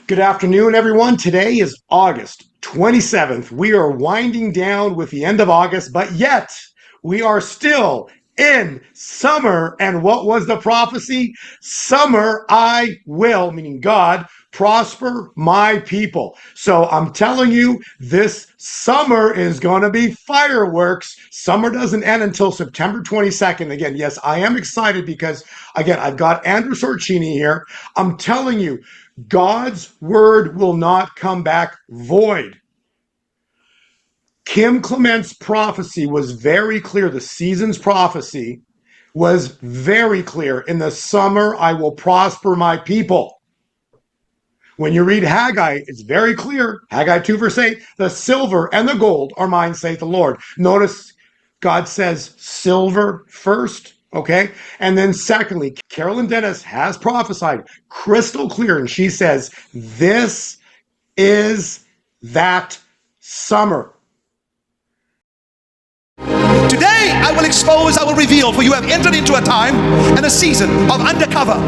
Good afternoon, everyone. Today is August 27th. We are winding down with the end of August, but yet we are still in summer. And what was the prophecy? Summer I will, meaning God, prosper my people. So I'm telling you, this summer is going to be fireworks. Summer doesn't end until September 22nd. Again, yes, I am excited because, again, I've got Andrew Sorchini here. I'm telling you, God's word will not come back void. Kim Clement's prophecy was very clear. The season's prophecy was very clear. In the summer, I will prosper my people. When you read Haggai, it's very clear. Haggai 2 verse 8, the silver and the gold are mine, saith the Lord. Notice God says silver first. Okay. And then secondly, Carolyn Dennis has prophesied crystal clear. And she says, this is that summer. Today I will expose, I will reveal, for you have entered into a time and a season of undercover,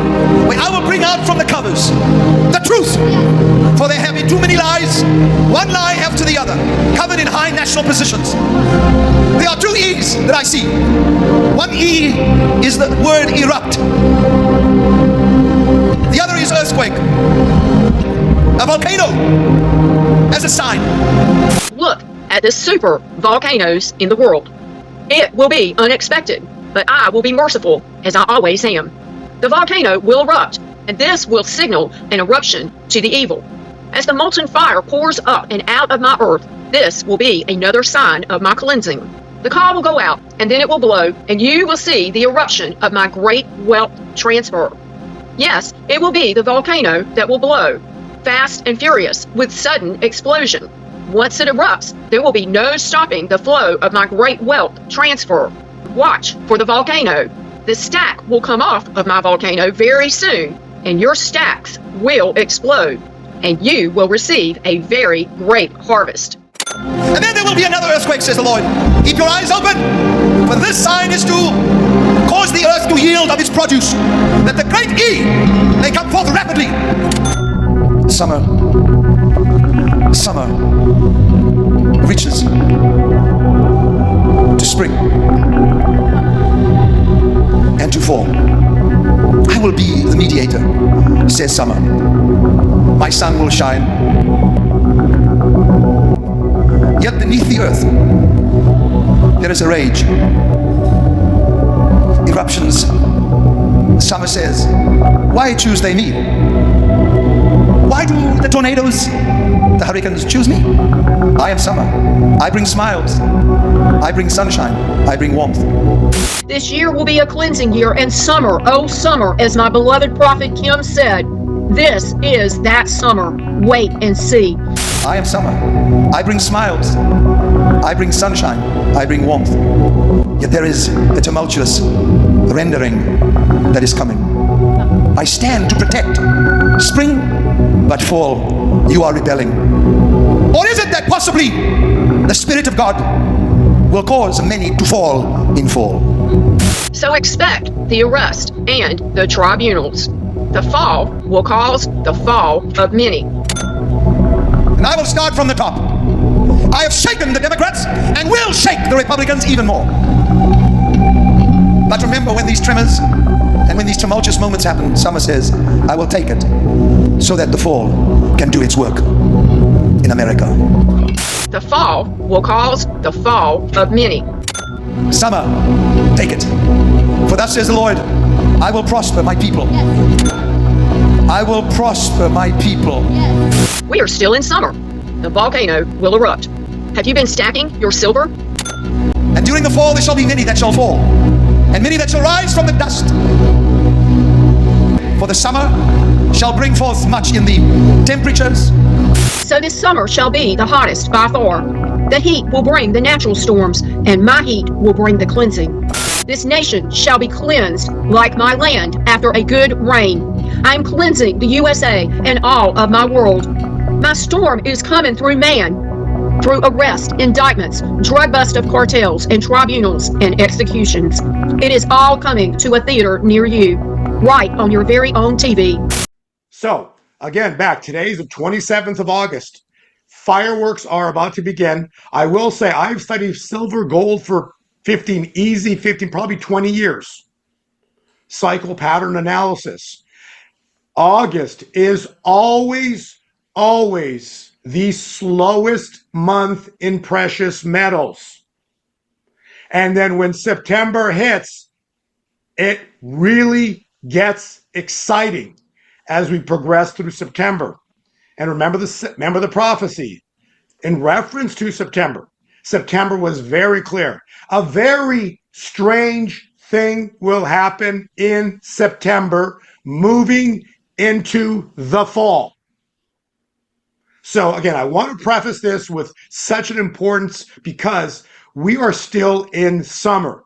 where I will bring out from the covers the truth. For there have been too many lies, one lie after the other, covered in high national positions. There are two E's that I see. One E is the word erupt. The other is earthquake. A volcano as a sign. Look at the super volcanoes in the world. It will be unexpected, but I will be merciful, as I always am. The volcano will erupt, and this will signal an eruption to the evil. As the molten fire pours up and out of my earth, this will be another sign of my cleansing. The call will go out, and then it will blow, and you will see the eruption of my great wealth transfer. Yes, it will be the volcano that will blow, fast and furious, with sudden explosion. Once it erupts, there will be no stopping the flow of my great wealth transfer. Watch for the volcano. The stack will come off of my volcano very soon, and your stacks will explode, and you will receive a very great harvest. And then there will be another earthquake, says the Lord. Keep your eyes open, for this sign is to cause the earth to yield of its produce, that the great E may come forth rapidly. Summer reaches to spring and to fall. I will be the mediator, says summer. My sun will shine. Yet beneath the earth there is a rage. Eruptions. Summer says, why choose they me? Why do the tornadoes, the hurricanes choose me? I am summer. I bring smiles. I bring sunshine. I bring warmth. This year will be a cleansing year, and summer, oh summer, as my beloved prophet Kim said, this is that summer. Wait and see. I am summer. I bring smiles. I bring sunshine. I bring warmth. Yet there is a tumultuous rendering that is coming. I stand to protect spring, but fall, you are rebelling. Or is it that possibly the Spirit of God will cause many to fall in fall? So expect the arrest and the tribunals. The fall will cause the fall of many. And I will start from the top. I have shaken the Democrats and will shake the Republicans even more. But remember, when these tremors and when these tumultuous moments happen, Summer says, I will take it so that the fall can do its work in America. The fall will cause the fall of many. Summer, take it. For thus says the Lord, I will prosper my people. I will prosper my people. We are still in summer. The volcano will erupt. Have you been stacking your silver? And during the fall there shall be many that shall fall, and many that shall rise from the dust. For the summer shall bring forth much in the temperatures. So this summer shall be the hottest by far. The heat will bring the natural storms, and my heat will bring the cleansing. This nation shall be cleansed like my land after a good rain. I am cleansing the USA and all of my world. My storm is coming through man, through arrest, indictments, drug bust of cartels, and tribunals and executions. It is all coming to a theater near you, right on your very own TV. So, again, back. Today's the 27th of August. Fireworks are about to begin. I will say I've studied silver, gold for 15, probably 20 years. Cycle pattern analysis. August is always the slowest month in precious metals. And then when September hits, it really gets exciting as we progress through September. And remember the prophecy in reference to September. September was very clear. A very strange thing will happen in September, moving into the fall. So again, I want to preface this with such an importance because we are still in summer.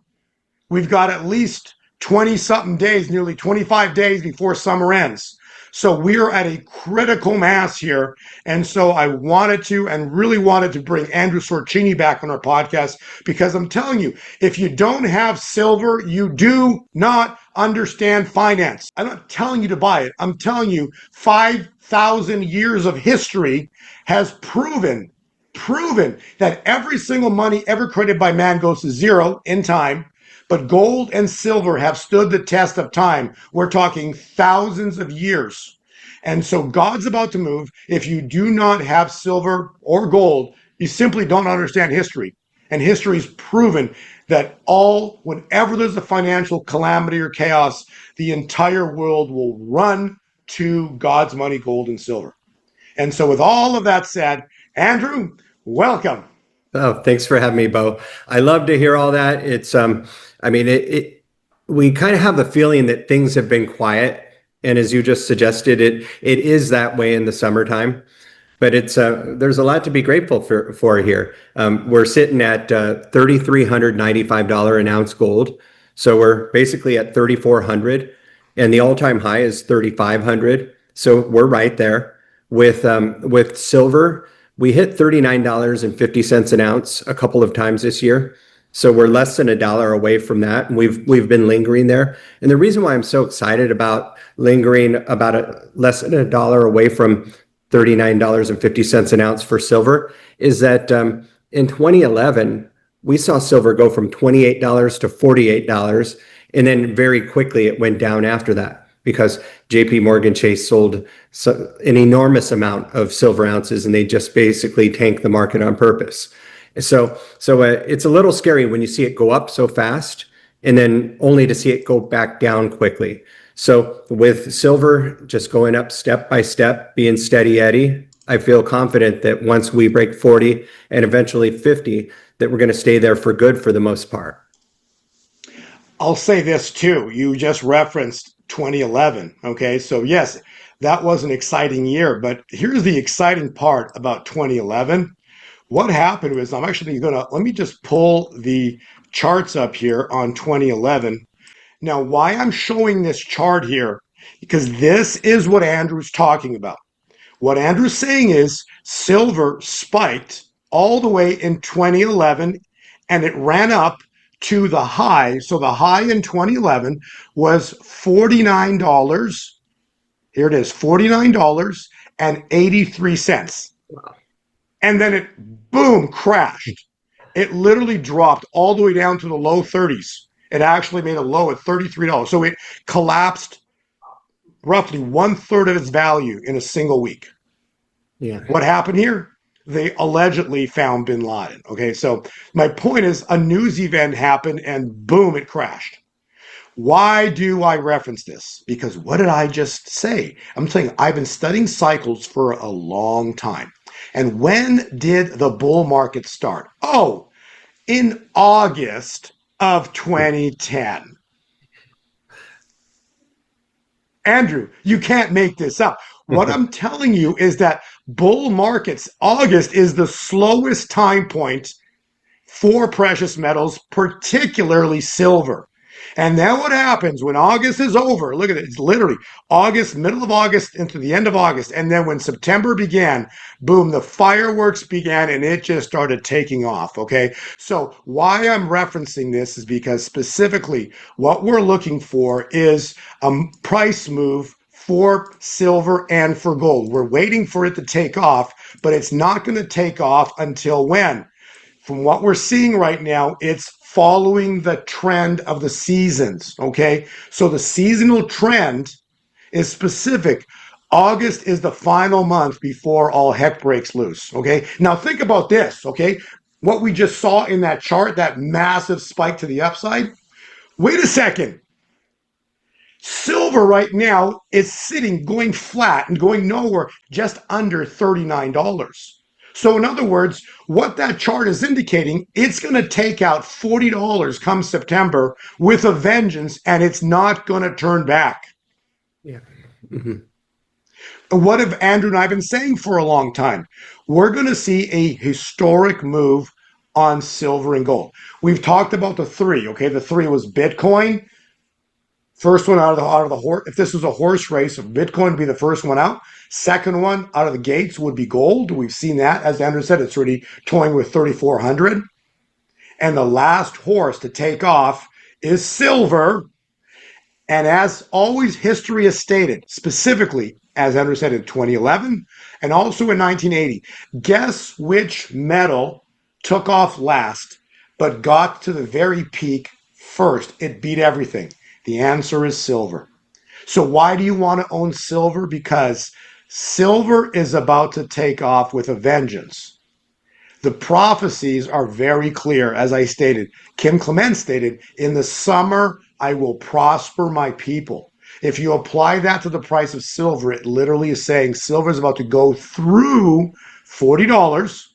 We've got at least 20 something days, nearly 25 days before summer ends. So we're at a critical mass here. And so I wanted to and really wanted to bring Andrew Sorchini back on our podcast because I'm telling you, if you don't have silver, you do not understand finance. I'm not telling you to buy it. I'm telling you 5,000 years of history has proven that every single money ever created by man goes to zero in time. But gold and silver have stood the test of time. We're talking thousands of years. And so God's about to move. If you do not have silver or gold, you simply don't understand history. And history's proven that whenever there's a financial calamity or chaos, the entire world will run to God's money, gold, and silver. And so with all of that said, Andrew, welcome. Oh, thanks for having me, Bo. I love to hear all that. It's, we kind of have the feeling that things have been quiet. And as you just suggested, it is that way in the summertime. But it's there's a lot to be grateful for here. We're sitting at $3,395 an ounce gold. So we're basically at 3,400 and the all-time high is 3,500. So we're right there with silver. We hit $39.50 an ounce a couple of times this year. So we're less than $1 away from that. And we've been lingering there. And the reason why I'm so excited about lingering about less than $1 away from $39.50 an ounce for silver is that in 2011, we saw silver go from $28 to $48. And then very quickly it went down after that, because JP Morgan Chase sold an enormous amount of silver ounces and they just basically tanked the market on purpose. So it's a little scary when you see it go up so fast and then only to see it go back down quickly. So with silver just going up step by step, being steady Eddie, I feel confident that once we break 40 and eventually 50, that we're going to stay there for good for the most part. I'll say this too. You just referenced 2011. Okay. So yes, that was an exciting year, but here's the exciting part about 2011. What happened was let me just pull the charts up here on 2011. Now, why I'm showing this chart here, because this is what Andrew's talking about. What Andrew's saying is silver spiked all the way in 2011 and it ran up to the high. So the high in 2011 was $49. Here it is, $49.83. Wow. And then it, boom, crashed. It literally dropped all the way down to the low 30s. It actually made a low at $33. So it collapsed roughly 1/3 of its value in a single week. Yeah. What happened here? They allegedly found bin Laden. Okay, so my point is a news event happened and boom, it crashed. Why do I reference this? Because what did I just say? I'm saying I've been studying cycles for a long time. And when did the bull market start? Oh, in August of 2010. Andrew, you can't make this up. What I'm telling you is that bull markets, August is the slowest time point for precious metals, particularly silver. And then what happens when August is over? Look at it. It's literally August, middle of August into the end of August. And then when September began, boom, the fireworks began and it just started taking off. Okay. So why I'm referencing this is because specifically what we're looking for is a price move for silver and for gold. We're waiting for it to take off, but it's not going to take off until when? From what we're seeing right now, it's following the trend of the seasons. Okay. So the seasonal trend is specific. August is the final month before all heck breaks loose. Okay. Now think about this. Okay. What we just saw in that chart, that massive spike to the upside. Wait a second. Silver right now is sitting, going flat and going nowhere, just under $39. So in other words, what that chart is indicating, it's going to take out $40 come September with a vengeance, and it's not going to turn back. Yeah. Mm-hmm. What have Andrew and I been saying for a long time? We're going to see a historic move on silver and gold. We've talked about the three. Okay, the three was Bitcoin. First one out of the horse. If this was a horse race, Bitcoin would be the first one out. Second one out of the gates would be gold. We've seen that, as Andrew said, it's already toying with 3,400. And the last horse to take off is silver. And as always, history has stated, specifically, as Andrew said, in 2011 and also in 1980, guess which metal took off last but got to the very peak first? It beat everything. The answer is silver. So why do you want to own silver? Because silver is about to take off with a vengeance. The prophecies are very clear, as I stated. Kim Clement stated, in the summer, I will prosper my people. If you apply that to the price of silver, it literally is saying silver is about to go through $40.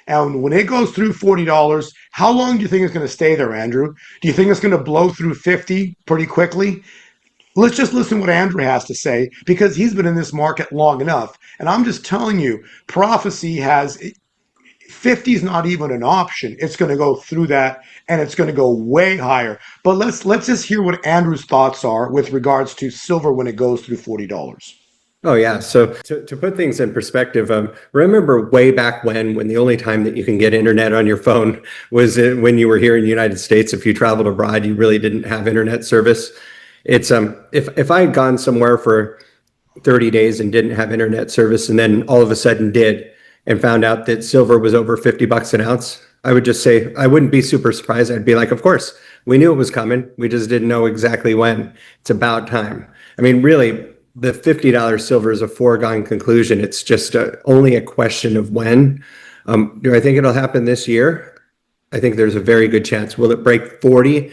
And when it goes through $40, how long do you think it's going to stay there, Andrew? Do you think it's going to blow through 50 pretty quickly? Let's just listen to what Andrew has to say, because he's been in this market long enough. And I'm just telling you, prophecy has 50 is not even an option. It's going to go through that, and it's going to go way higher. But let's just hear what Andrew's thoughts are with regards to silver when it goes through $40. Oh yeah. So to put things in perspective, remember way back when the only time that you can get internet on your phone was when you were here in the United States. If you traveled abroad, you really didn't have internet service. It's if I had gone somewhere for 30 days and didn't have internet service, and then all of a sudden did, and found out that silver was over $50 an ounce, I would just say, I wouldn't be super surprised. I'd be like, of course, we knew it was coming. We just didn't know exactly when. It's about time. I mean, really, the $50 silver is a foregone conclusion. It's just only a question of when. Do I think it'll happen this year? I think there's a very good chance. Will it break $40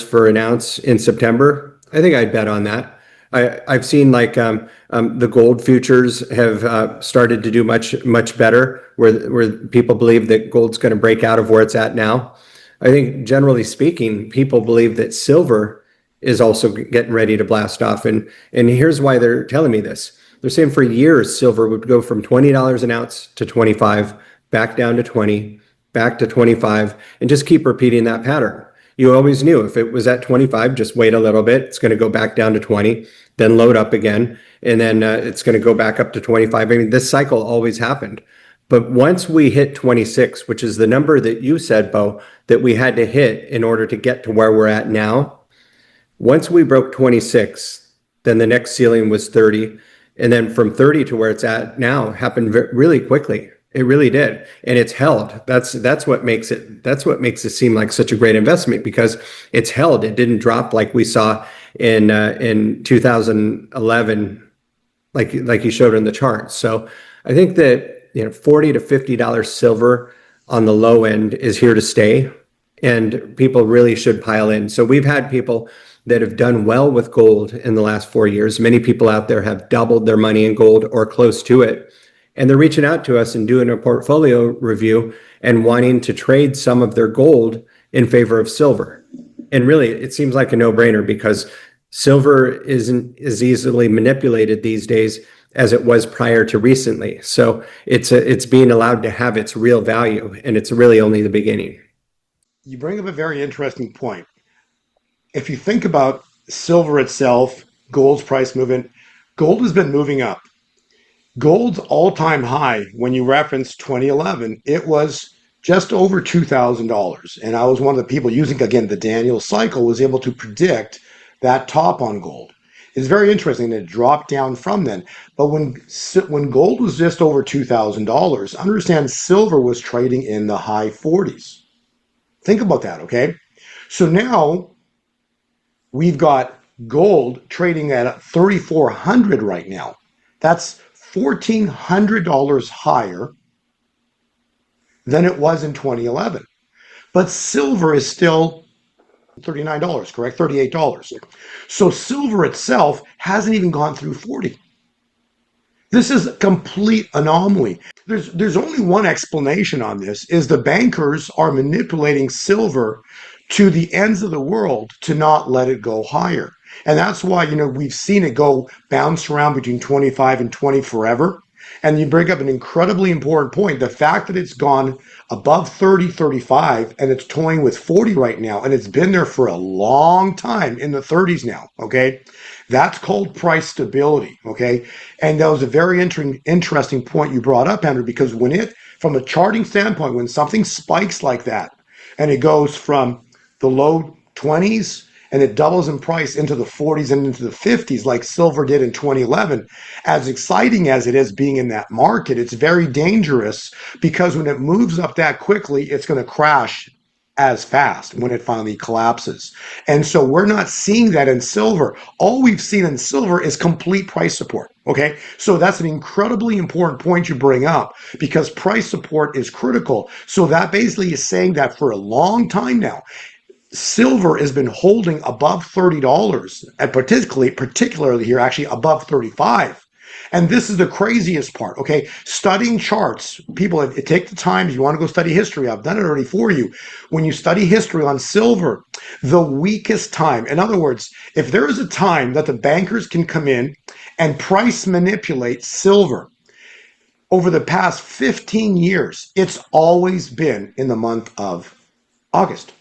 for an ounce in September? I think I'd bet on that. I've seen like the gold futures have started to do much better, where people believe that gold's going to break out of where it's at now. I think generally speaking, people believe that silver is also getting ready to blast off, and here's why they're telling me this. They're saying for years silver would go from $20 an ounce to 25, back down to 20, back to 25, and just keep repeating that pattern. You always knew if it was at 25, just wait a little bit. It's going to go back down to 20, then load up again, and then it's going to go back up to 25. I mean, this cycle always happened. But once we hit 26, which is the number that you said, Bo, that we had to hit in order to get to where we're at now, once we broke 26, then the next ceiling was 30. And then from 30 to where it's at now happened really quickly. It really did. And it's held. That's what makes it seem like such a great investment, because it's held. It didn't drop like we saw in 2011, like you showed in the chart. So I think that $40 to $50 silver on the low end is here to stay, and people really should pile in. So we've had people that have done well with gold in the last 4 years. Many people out there have doubled their money in gold or close to it. And they're reaching out to us and doing a portfolio review and wanting to trade some of their gold in favor of silver. And really, it seems like a no-brainer, because silver isn't as easily manipulated these days as it was prior to recently. So it's being allowed to have its real value, and it's really only the beginning. You bring up a very interesting point. If you think about silver itself, gold's price movement, gold has been moving up. Gold's all-time high, when you reference 2011, it was just over $2,000. And I was one of the people using, again, the Daniel cycle, was able to predict that top on gold. It's very interesting. It dropped down from then. But when gold was just over $2,000, understand silver was trading in the high 40s. Think about that, okay? So now we've got gold trading at 3,400 right now. That's $1,400 higher than it was in 2011. But silver is still $39, correct? $38. So silver itself hasn't even gone through 40. This is a complete anomaly. There's only one explanation on this, is the bankers are manipulating silver to the ends of the world to not let it go higher. And that's why, we've seen it go bounce around between 25 and 20 forever. And you bring up an incredibly important point. The fact that it's gone above 30, 35, and it's toying with 40 right now, and it's been there for a long time in the 30s now, okay? That's called price stability, okay? And that was a very interesting point you brought up, Andrew, because from a charting standpoint, when something spikes like that, and it goes from the low 20s and it doubles in price into the 40s and into the 50s, like silver did in 2011, as exciting as it is being in that market, it's very dangerous, because when it moves up that quickly, it's going to crash as fast when it finally collapses. And so we're not seeing that in silver. All we've seen in silver is complete price support. Okay. So that's an incredibly important point you bring up, because price support is critical. So that basically is saying that for a long time now, silver has been holding above $30, and particularly here, actually above 35. And this is the craziest part, okay? Studying charts, people, take the time. If you want to go study history, I've done it already for you. When you study history on silver, the weakest time, in other words, if there is a time that the bankers can come in and price manipulate silver, over the past 15 years, it's always been in the month of August.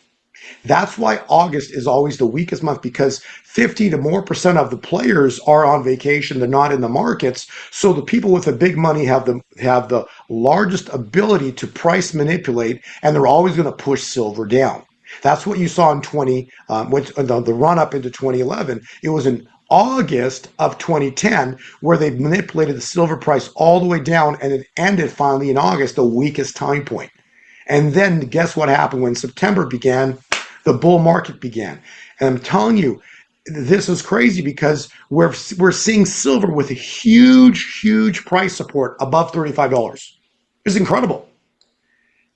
That's why August is always the weakest month, because 50 to more percent of the players are on vacation. They're not in the markets. So the people with the big money have the largest ability to price manipulate, and they're always going to push silver down. That's what you saw in the run up into 2011. It was in August of 2010 where they manipulated the silver price all the way down, and it ended finally in August, the weakest time point. And then guess what happened when September began? The bull market began. And I'm telling you, this is crazy, because we're seeing silver with a huge price support above $35. It's incredible.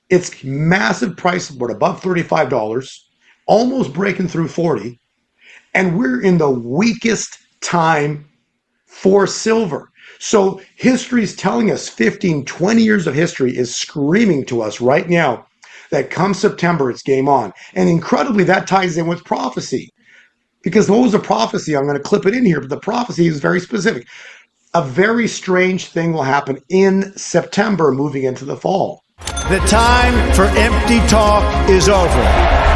It's massive price support above $35, almost breaking through 40. And we're in the weakest time for silver. So history is telling us, 15, 20 years of history is screaming to us right now that come September, it's game on. And incredibly, that ties in with prophecy. Because what was the prophecy? I'm going to clip it in here, but the prophecy is very specific. A very strange thing will happen in September moving into the fall. The time for empty talk is over.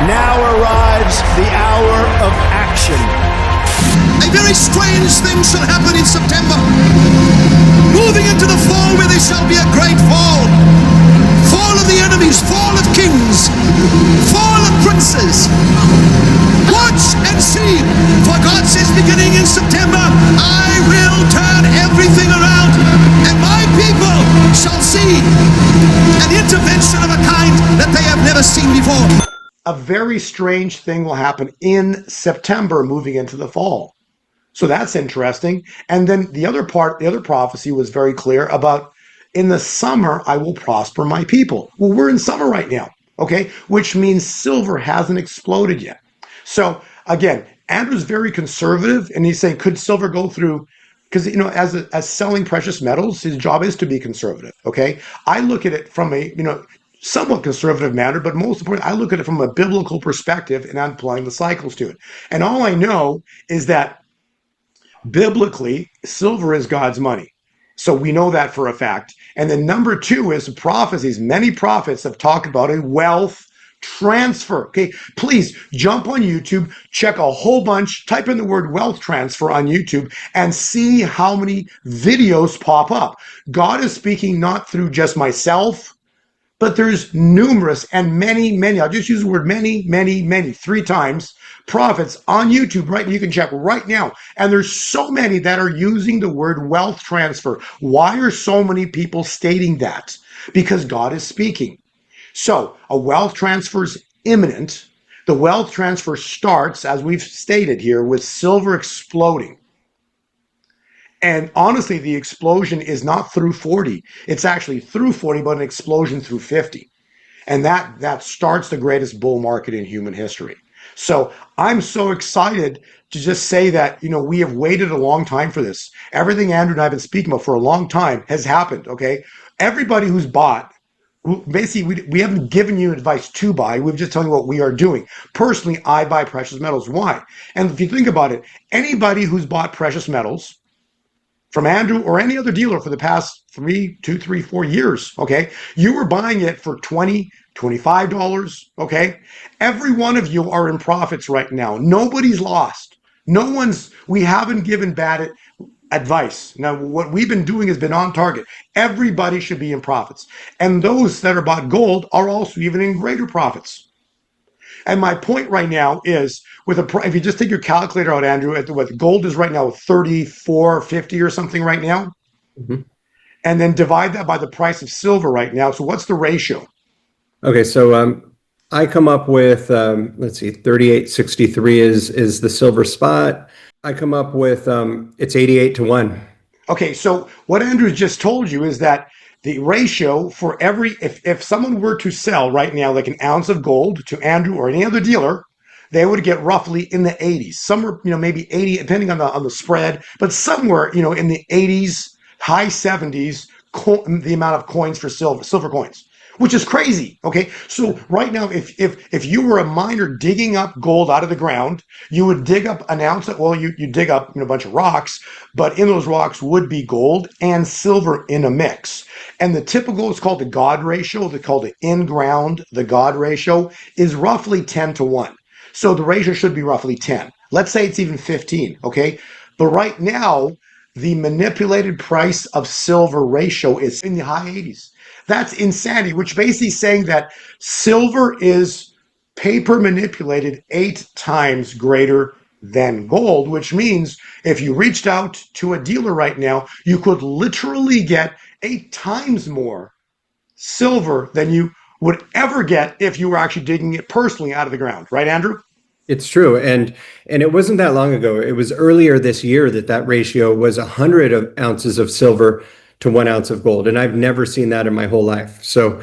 Now arrives the hour of action. A very strange thing shall happen in September. Moving into the fall, where there shall be a great fall. Fall of the enemies, fall of kings, fall of princes. Watch and see, for God says, beginning in September, I will turn everything around, and my people shall see an intervention of a kind that they have never seen before. A very strange thing will happen in September moving into the fall. So that's interesting. And then the other prophecy was very clear about, in the summer, I will prosper my people. Well, we're in summer right now, okay? Which means silver hasn't exploded yet. So again, Andrew's very conservative, and he's saying, could silver go through? Because, as selling precious metals, his job is to be conservative, okay? I look at it from a, somewhat conservative manner, but most importantly, I look at it from a biblical perspective, and I'm applying the cycles to it. And all I know is that biblically, silver is God's money. So we know that for a fact. And then number two is prophecies. Many prophets have talked about a wealth transfer. Okay, please jump on YouTube, check a whole bunch, type in the word wealth transfer on YouTube, and see how many videos pop up. God is speaking not through just myself, but there's numerous and many, I'll just use the word many, 3 times, prophets on YouTube, right? You can check right now. And there's so many that are using the word wealth transfer. Why are so many people stating that? Because God is speaking. So a wealth transfer is imminent. The wealth transfer starts, as we've stated here, with silver exploding. And honestly, the explosion is not through 40. It's actually through 40, but an explosion through 50. And that starts the greatest bull market in human history. So I'm so excited to just say that, we have waited a long time for this. Everything Andrew and I have been speaking about for a long time has happened, okay? Everybody who's bought, basically, we haven't given you advice to buy. We've just telling you what we are doing. Personally, I buy precious metals. Why? And if you think about it, anybody who's bought precious metals from Andrew or any other dealer for the past 4 years, okay? You were buying it for $20, $25, okay? Every one of you are in profits right now. Nobody's lost. We haven't given bad advice. Now, what we've been doing has been on target. Everybody should be in profits. And those that are bought gold are also even in greater profits. And my point right now is if you just take your calculator out, Andrew, at what gold is right now, 34.50 or something right now, Mhm. and then divide that by the price of silver right now. So what's the ratio? Okay, so I come up with let's see, 38.63 is the silver spot. I come up with it's 88 to 1. Okay, so what Andrew just told you is that the ratio for if someone were to sell right now like an ounce of gold to Andrew or any other dealer, they would get roughly in the 80s. Somewhere, maybe 80, depending on the spread, but somewhere, in the 80s, high 70s, the amount of coins for silver coins, which is crazy. Okay, so right now, if you were a miner digging up gold out of the ground, you would dig up an ounce. Well, you dig up a bunch of rocks, but in those rocks would be gold and silver in a mix. And the typical is called the God ratio. They call it in-ground. The God ratio is roughly 10 to 1. So the ratio should be roughly 10. Let's say it's even 15. Okay, but right now the manipulated price of silver ratio is in the high 80s. That's insanity, which basically is saying that silver is paper manipulated 8 times greater than gold, which means if you reached out to a dealer right now, you could literally get 8 times more silver than you would ever get if you were actually digging it personally out of the ground. Right, Andrew? It's true, and it wasn't that long ago. It was earlier this year that ratio was 100 ounces of silver to 1 ounce of gold, and I've never seen that in my whole life. So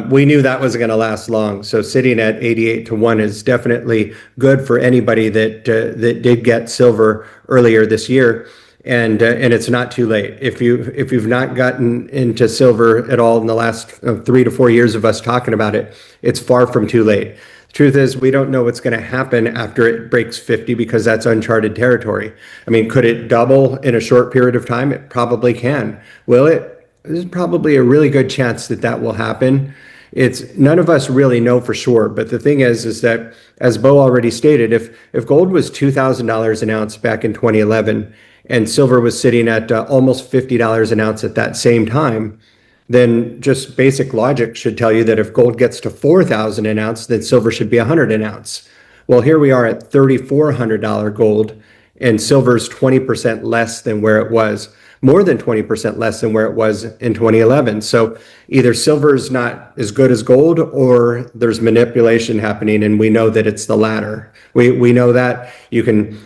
we knew that wasn't going to last long. So sitting at 88 to 1 is definitely good for anybody that did get silver earlier this year. And it's not too late. If you've not gotten into silver at all in the last 3 to 4 years of us talking about it, it's far from too late. The truth is, we don't know what's going to happen after it breaks 50 because that's uncharted territory. I mean, could it double in a short period of time? It probably can. Will it? There's probably a really good chance that will happen. It's none of us really know for sure, but the thing is that, as Bo already stated, if gold was $2,000 an ounce back in 2011 and silver was sitting at almost $50 an ounce at that same time, then just basic logic should tell you that if gold gets to 4,000 an ounce, then silver should be 100 an ounce. Well, here we are at $3,400 gold, and silver's 20% less than where it was, more than 20% less than where it was in 2011. So either silver is not as good as gold, or there's manipulation happening, and we know that it's the latter. We know that. You can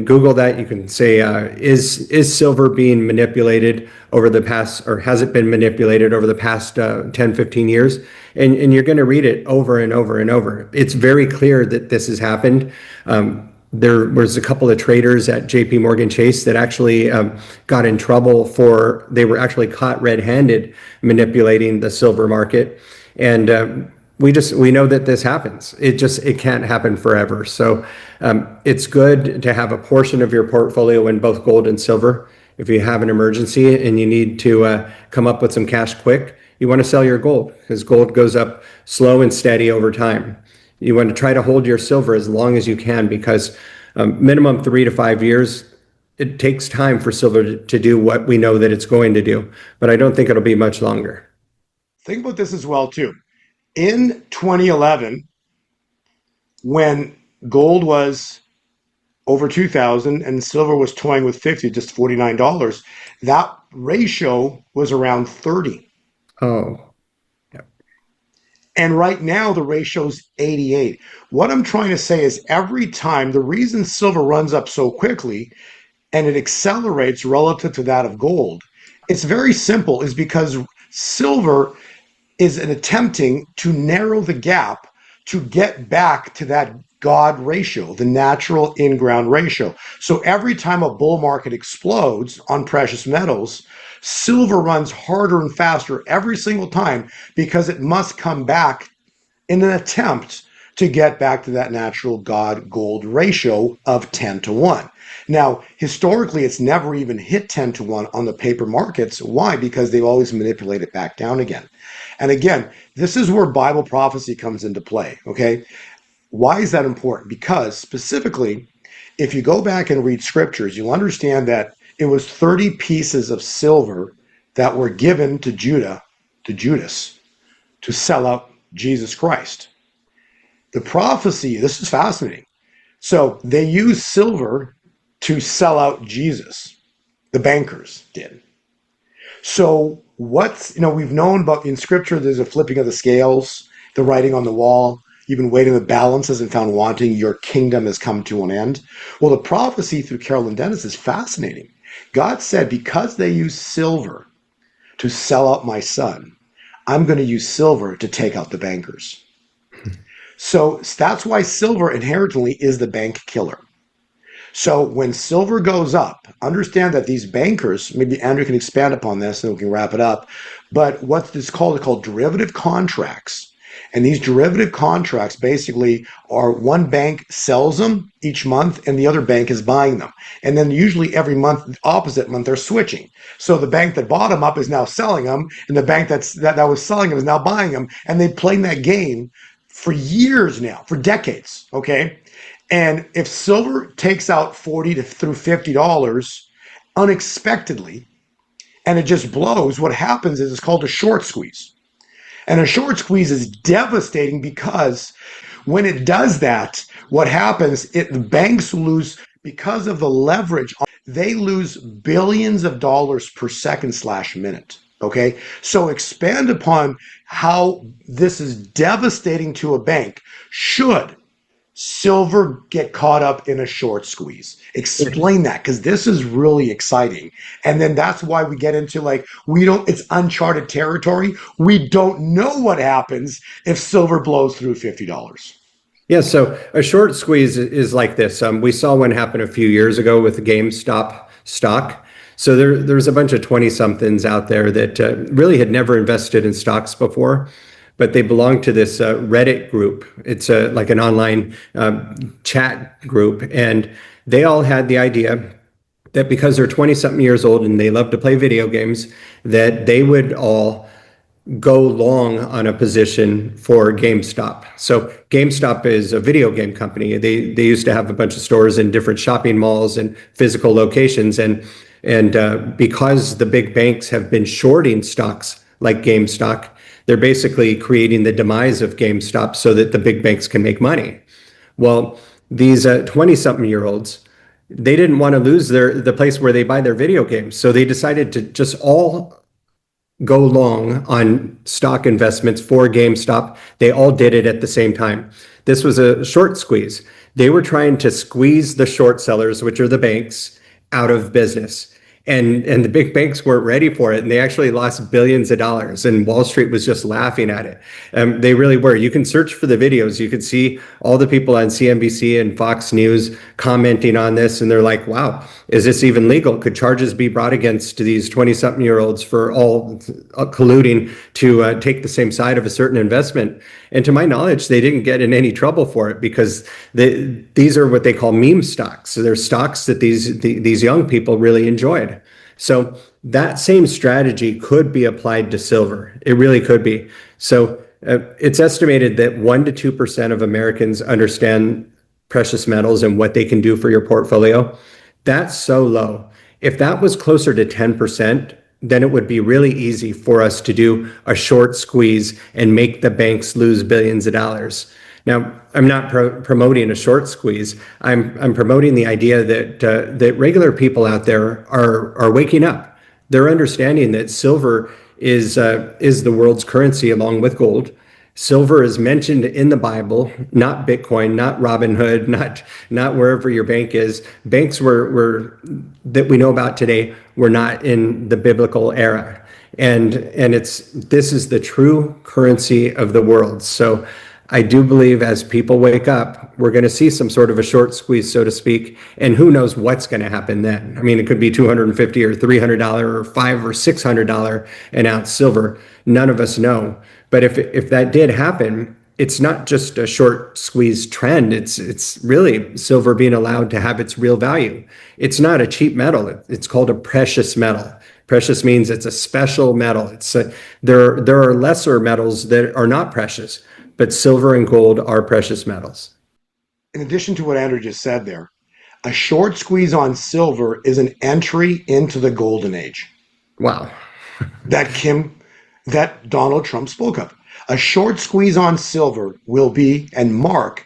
Google that. You can say, is silver being manipulated over the past, or has it been manipulated over the past 10, 15 years? And you're going to read it over and over and over. It's very clear that this has happened. There was a couple of traders at JP Morgan Chase that actually got in trouble they were actually caught red-handed manipulating the silver market. And we know that this happens. It can't happen forever. So it's good to have a portion of your portfolio in both gold and silver. If you have an emergency and you need to come up with some cash quick, you want to sell your gold because gold goes up slow and steady over time. You want to try to hold your silver as long as you can because minimum 3 to 5 years, it takes time for silver to do what we know that it's going to do. But I don't think it'll be much longer. Think about this as well, too. In 2011, when gold was over 2,000 and silver was toying with 50, just $49. That ratio was around 30. Oh, And right now the ratio's 88. What I'm trying to say is every time the reason silver runs up so quickly and it accelerates relative to that of gold, it's very simple, is because silver is an attempting to narrow the gap to get back to that God ratio, the natural in-ground ratio. So every time a bull market explodes on precious metals, silver runs harder and faster every single time because it must come back in an attempt to get back to that natural God gold ratio of 10 to 1. Now, historically, it's never even hit 10 to 1 on the paper markets. Why? Because they've always manipulated it back down again. And again, this is where Bible prophecy comes into play, okay? Why is that important? Because specifically, if you go back and read scriptures, you'll understand that it was 30 pieces of silver that were given to Judas, to sell out Jesus Christ. The prophecy, this is fascinating. So they used silver to sell out Jesus. The bankers did. So we've known about in scripture, there's a flipping of the scales, the writing on the wall. You've been weighing the balances and found wanting, your kingdom has come to an end. Well, the prophecy through Carolyn Dennis is fascinating. God said, because they use silver to sell out my son, I'm going to use silver to take out the bankers. So that's why silver inherently is the bank killer. So when silver goes up, understand that these bankers, maybe Andrew can expand upon this and we can wrap it up, but what's this called? It's called derivative contracts. And these derivative contracts basically are one bank sells them each month and the other bank is buying them. And then usually every month, opposite month, they're switching. So the bank that bought them up is now selling them, and the bank that was selling them is now buying them. And they've played that game for years now, for decades, okay? And if silver takes out through $50 unexpectedly, and it just blows, what happens is it's called a short squeeze. And a short squeeze is devastating because when it does that, what happens, the banks lose, because of the leverage, they lose billions of dollars per second/minute. Okay, so expand upon how this is devastating to a bank should silver get caught up in a short squeeze. Explain that, because this is really exciting. And then that's why we get into it's uncharted territory. We don't know what happens if silver blows through $50. yeah. So a short squeeze is like this. We saw one happen a few years ago with the GameStop stock. So there's a bunch of 20-somethings out there that really had never invested in stocks before, but they belong to this Reddit group. It's like an online chat group. And they all had the idea that because they're 20-something years old and they love to play video games, that they would all go long on a position for GameStop. So GameStop is a video game company. They used to have a bunch of stores in different shopping malls and physical locations. And because the big banks have been shorting stocks like GameStop, they're basically creating the demise of GameStop so that the big banks can make money. Well, these 20-something-year-olds, they didn't want to lose the place where they buy their video games. So they decided to just all go long on stock investments for GameStop. They all did it at the same time. This was a short squeeze. They were trying to squeeze the short sellers, which are the banks, out of business. And the big banks weren't ready for it. And they actually lost billions of dollars. And Wall Street was just laughing at it. They really were. You can search for the videos. You could see all the people on CNBC and Fox News commenting on this. And they're like, wow, is this even legal? Could charges be brought against these 20-something-year-olds for all colluding to take the same side of a certain investment? And to my knowledge, they didn't get in any trouble for it because these are what they call meme stocks. So they're stocks that these young people really enjoyed. So that same strategy could be applied to silver. It really could be. So it's estimated that 1% to 2% of Americans understand precious metals and what they can do for your portfolio. That's so low. If that was closer to 10%, then it would be really easy for us to do a short squeeze and make the banks lose billions of dollars. Now, I'm not promoting a short squeeze. I'm promoting the idea that that regular people out there are waking up. They're understanding that silver is the world's currency along with gold. Silver is mentioned in the Bible, not Bitcoin, not Robinhood, not wherever your bank is. Banks were that we know about today were not in the biblical era, and this is the true currency of the world. So I do believe as people wake up, we're going to see some sort of a short squeeze, so to speak, and who knows what's going to happen then. I mean, it could be $250 or $300 or $500 or $600 an ounce silver. None of us know. But if that did happen, it's not just a short squeeze trend. It's really silver being allowed to have its real value. It's not a cheap metal. It's called a precious metal. Precious means it's a special metal. There are lesser metals that are not precious, but silver and gold are precious metals. In addition to what Andrew just said there, a short squeeze on silver is an entry into the golden age. Wow. that Donald Trump spoke of. A short squeeze on silver will be and mark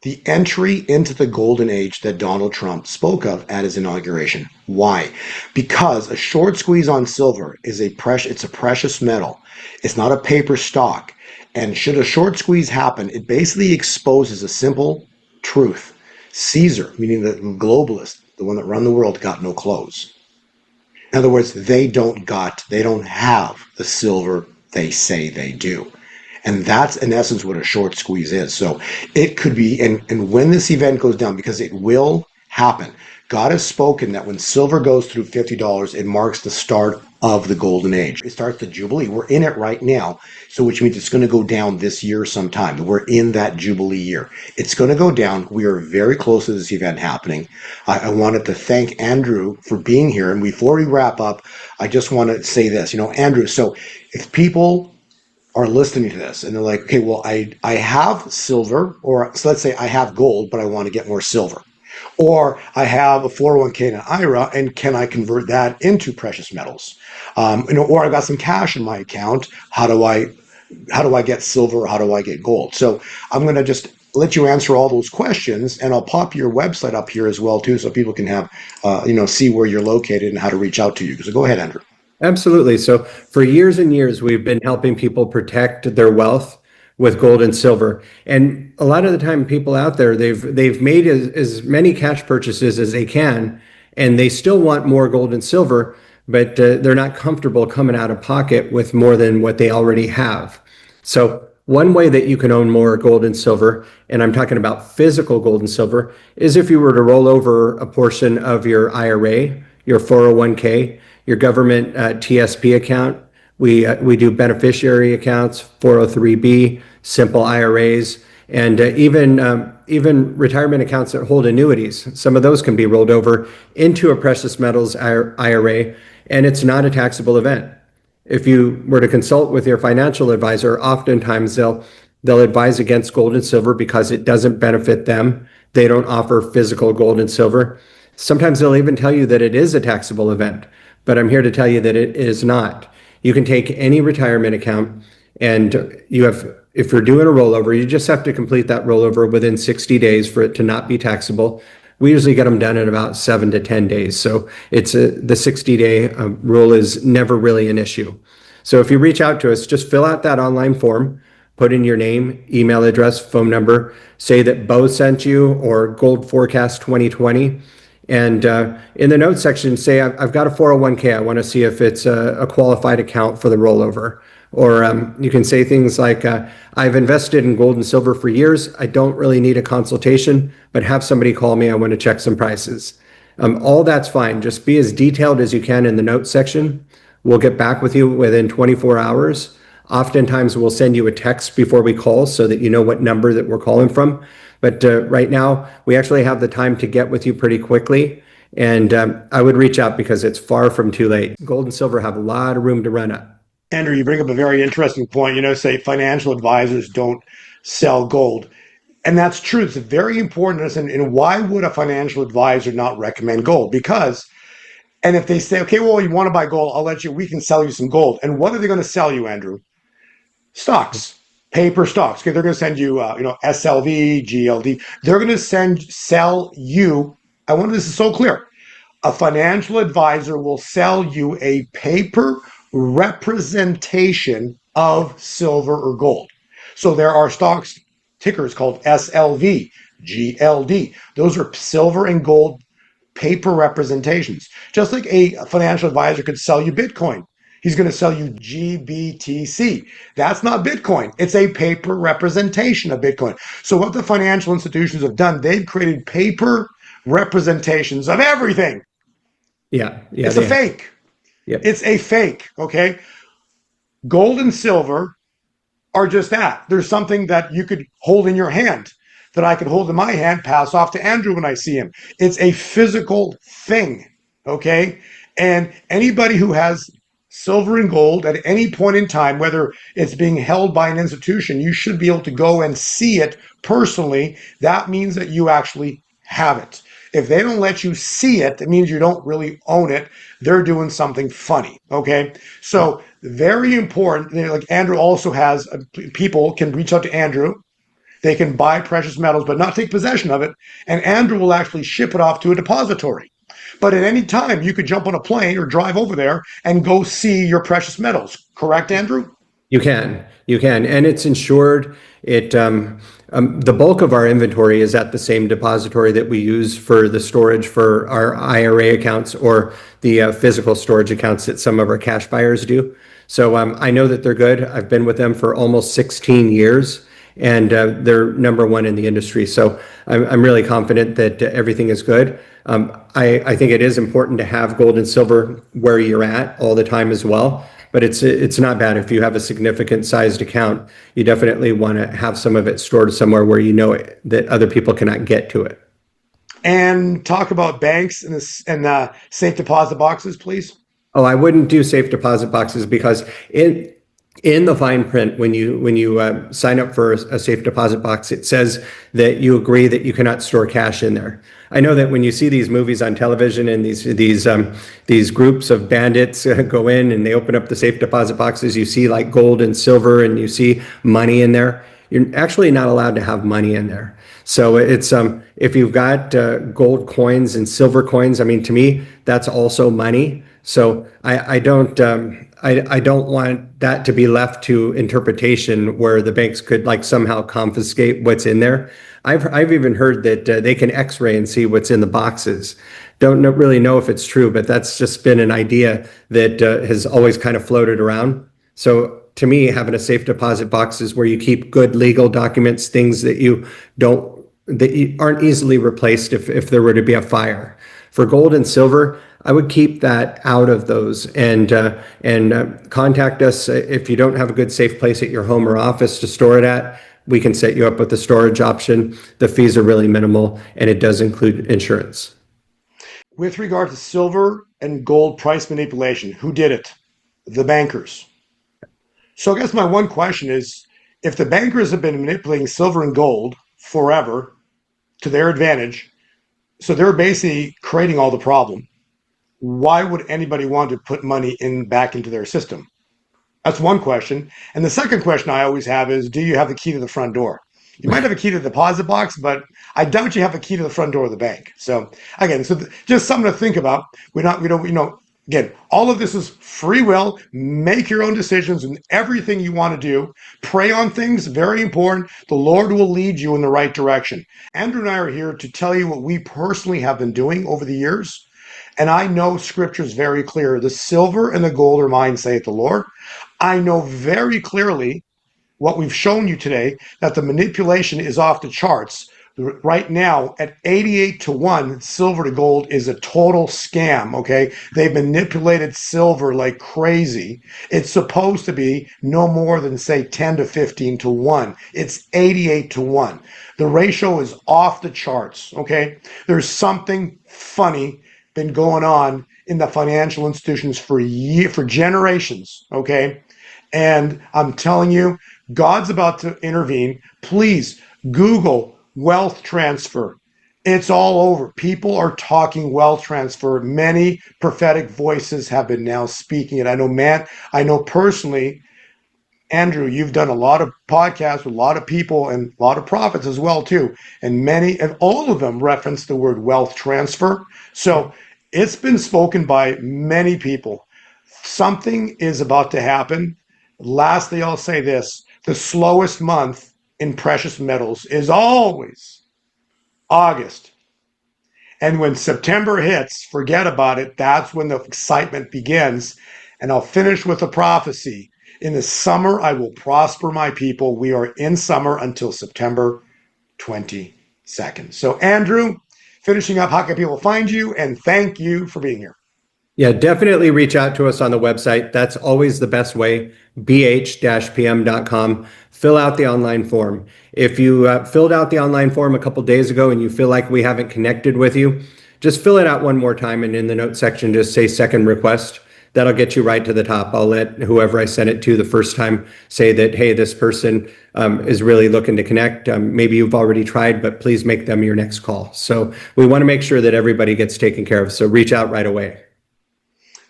the entry into the golden age that Donald Trump spoke of at his inauguration. Why? Because a short squeeze on silver is it's a precious metal. It's not a paper stock. And should a short squeeze happen, it basically exposes a simple truth. Caesar, meaning the globalist, the one that run the world, got no clothes. In other words, they don't have the silver they say they do. And that's in essence what a short squeeze is. So it could be, and when this event goes down, because it will happen, God has spoken that when silver goes through $50, it marks the start of the golden age. It starts the Jubilee. We're in it right now. So which means it's going to go down this year sometime. We're in that Jubilee year. It's going to go down. We are very close to this event happening. I wanted to thank Andrew for being here. And before we wrap up, I just want to say this, Andrew, so if people are listening to this and they're like, okay, well, I have silver, or so let's say I have gold, but I want to get more silver. Or I have a 401k and an IRA, and can I convert that into precious metals? Or I've got some cash in my account. How do I get silver? Or how do I get gold? So I'm going to just let you answer all those questions, and I'll pop your website up here as well too, so people can have see where you're located and how to reach out to you. So go ahead, Andrew. Absolutely. So for years and years, we've been helping people protect their wealth with gold and silver. And a lot of the time people out there, they've made as many cash purchases as they can, and they still want more gold and silver, but they're not comfortable coming out of pocket with more than what they already have. So one way that you can own more gold and silver, and I'm talking about physical gold and silver, is if you were to roll over a portion of your IRA, your 401k, your government TSP account. We do beneficiary accounts, 403b, simple IRAs, and even retirement accounts that hold annuities. Some of those can be rolled over into a precious metals IRA, and it's not a taxable event. If you were to consult with your financial advisor, oftentimes they'll advise against gold and silver because it doesn't benefit them. They don't offer physical gold and silver. Sometimes they'll even tell you that it is a taxable event, but I'm here to tell you that it is not. You can take any retirement account, and if you're doing a rollover, you just have to complete that rollover within 60 days for it to not be taxable. We usually get them done in about 7 to 10 days. So the 60-day rule is never really an issue. So if you reach out to us, just fill out that online form, put in your name, email address, phone number, say that Bo sent you or Gold Forecast 2020. And in the notes section, say, I've got a 401k. I want to see if it's a qualified account for the rollover. Or you can say things like, I've invested in gold and silver for years. I don't really need a consultation, but have somebody call me. I want to check some prices. All that's fine. Just be as detailed as you can in the notes section. We'll get back with you within 24 hours. Oftentimes, we'll send you a text before we call so that you know what number that we're calling from. But right now, we actually have the time to get with you pretty quickly. And I would reach out because it's far from too late. Gold and silver have a lot of room to run up. Andrew, you bring up a very interesting point. Say financial advisors don't sell gold. And that's true. It's very important. And why would a financial advisor not recommend gold? Because, and if they say, okay, well, you want to buy gold, we can sell you some gold. And what are they going to sell you, Andrew? Stocks. paper stocks. Okay, they're going to send you, SLV, GLD. They're going to sell you. I wonder this is so clear. A financial advisor will sell you a paper representation of silver or gold. So there are stocks tickers called SLV, GLD. Those are silver and gold paper representations. Just like a financial advisor could sell you Bitcoin. He's going to sell you GBTC. That's not Bitcoin. It's a paper representation of Bitcoin. So what the financial institutions have done, they've created paper representations of everything. Yeah, yeah, It's a they have. fake. Yep. It's a fake. Okay. Gold and silver are just that. There's something that you could hold in your hand, that I could hold in my hand, pass off to Andrew when I see him. It's a physical thing. Okay. And anybody who has silver and gold at any point in time, whether it's being held by an institution, you should be able to go and see it personally. That means that you actually have it. If they don't let you see it, it means you don't really own it. They're doing something funny. Okay. So very important. Like Andrew also has, people can reach out to Andrew. They can buy precious metals, but not take possession of it. And Andrew will actually ship it off to a depository. But at any time, you could jump on a plane or drive over there and go see your precious metals. Correct, Andrew? You can, and it's insured. The bulk of our inventory is at the same depository that we use for the storage for our IRA accounts or the physical storage accounts that some of our cash buyers do. So I know that they're good. I've been with them for almost 16 years, and they're number one in the industry. So I'm really confident that everything is good. I think it is important to have gold and silver where you're at all the time as well. But it's not bad if you have a significant sized account. You definitely want to have some of it stored somewhere where you know that other people cannot get to it. And talk about banks and safe deposit boxes, please. Oh, I wouldn't do safe deposit boxes because in the fine print, when you sign up for a safe deposit box, it says that you agree that you cannot store cash in there. I know that when you see these movies on television and these groups of bandits go in and they open up the safe deposit boxes, you see like gold and silver and you see money in there. You're actually not allowed to have money in there. So it's if you've got gold coins and silver coins, I mean, to me, that's also money. So I don't want that to be left to interpretation where the banks could like somehow confiscate what's in there. I've even heard that they can X-ray and see what's in the boxes. Don't really know if it's true, but that's just been an idea that has always kind of floated around. So to me, having a safe deposit box is where you keep good legal documents, things that aren't easily replaced if there were to be a fire. For gold and silver, I would keep that out of those and contact us if you don't have a good safe place at your home or office to store it at. We can set you up with the storage option. The fees are really minimal, and it does include insurance. With regard to silver and gold price manipulation, who did it? The bankers. So I guess my one question is, if the bankers have been manipulating silver and gold forever to their advantage, so they're basically creating all the problem, why would anybody want to put money back into their system? That's one question. And the second question I always have is, do you have the key to the front door? You might have a key to the deposit box, but I doubt you have a key to the front door of the bank. So again, just something to think about. Again, all of this is free will. Make your own decisions in everything you want to do. Pray on things, very important. The Lord will lead you in the right direction. Andrew and I are here to tell you what we personally have been doing over the years. And I know scripture is very clear. The silver and the gold are mine, saith the Lord. I know very clearly what we've shown you today, that the manipulation is off the charts. Right now, at 88-1, silver to gold is a total scam, okay? They've manipulated silver like crazy. It's supposed to be no more than, say, 10-15-1. It's 88-1. The ratio is off the charts, okay? There's something funny been going on in the financial institutions for generations, okay? And I'm telling you, God's about to intervene. Please Google wealth transfer. It's all over. People are talking wealth transfer. Many prophetic voices have been now speaking it. I know personally, Andrew, you've done a lot of podcasts with a lot of people and a lot of prophets as well too, and many and all of them reference the word wealth transfer. So it's been spoken by many people. Something is about to happen. Lastly, I'll say this: the slowest month in precious metals is always August. And when September hits, forget about it. That's when the excitement begins. And I'll finish with a prophecy. In the summer, I will prosper my people. We are in summer until September 22nd. So, Andrew, finishing up, how can people find you? And thank you for being here. Yeah, definitely reach out to us on the website. That's always the best way, bh-pm.com. Fill out the online form. If you filled out the online form a couple days ago and you feel like we haven't connected with you, just fill it out one more time, and in the note section, just say second request. That'll get you right to the top. I'll let whoever I sent it to the first time say that, hey, this person is really looking to connect. Maybe you've already tried, but please make them your next call. So we want to make sure that everybody gets taken care of. So reach out right away.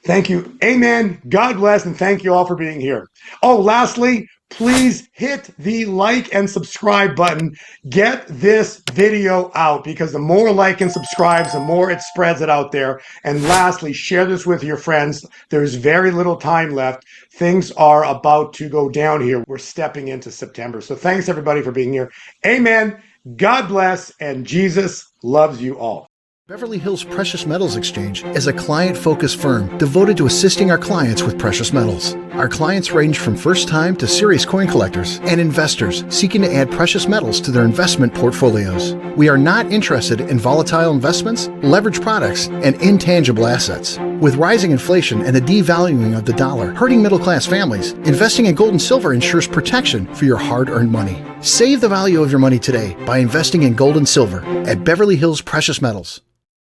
Thank you. Amen. God bless, and thank you all for being here. Oh, lastly, please hit the like and subscribe button. Get this video out, because the more like and subscribes, the more it spreads it out there. And lastly, share this with your friends. There's very little time left. Things are about to go down here. We're stepping into September. So thanks everybody for being here. Amen. God bless, and Jesus loves you all. Beverly Hills Precious Metals Exchange is a client-focused firm devoted to assisting our clients with precious metals. Our clients range from first-time to serious coin collectors and investors seeking to add precious metals to their investment portfolios. We are not interested in volatile investments, leveraged products, and intangible assets. With rising inflation and the devaluing of the dollar hurting middle-class families, investing in gold and silver ensures protection for your hard-earned money. Save the value of your money today by investing in gold and silver at Beverly Hills Precious Metals.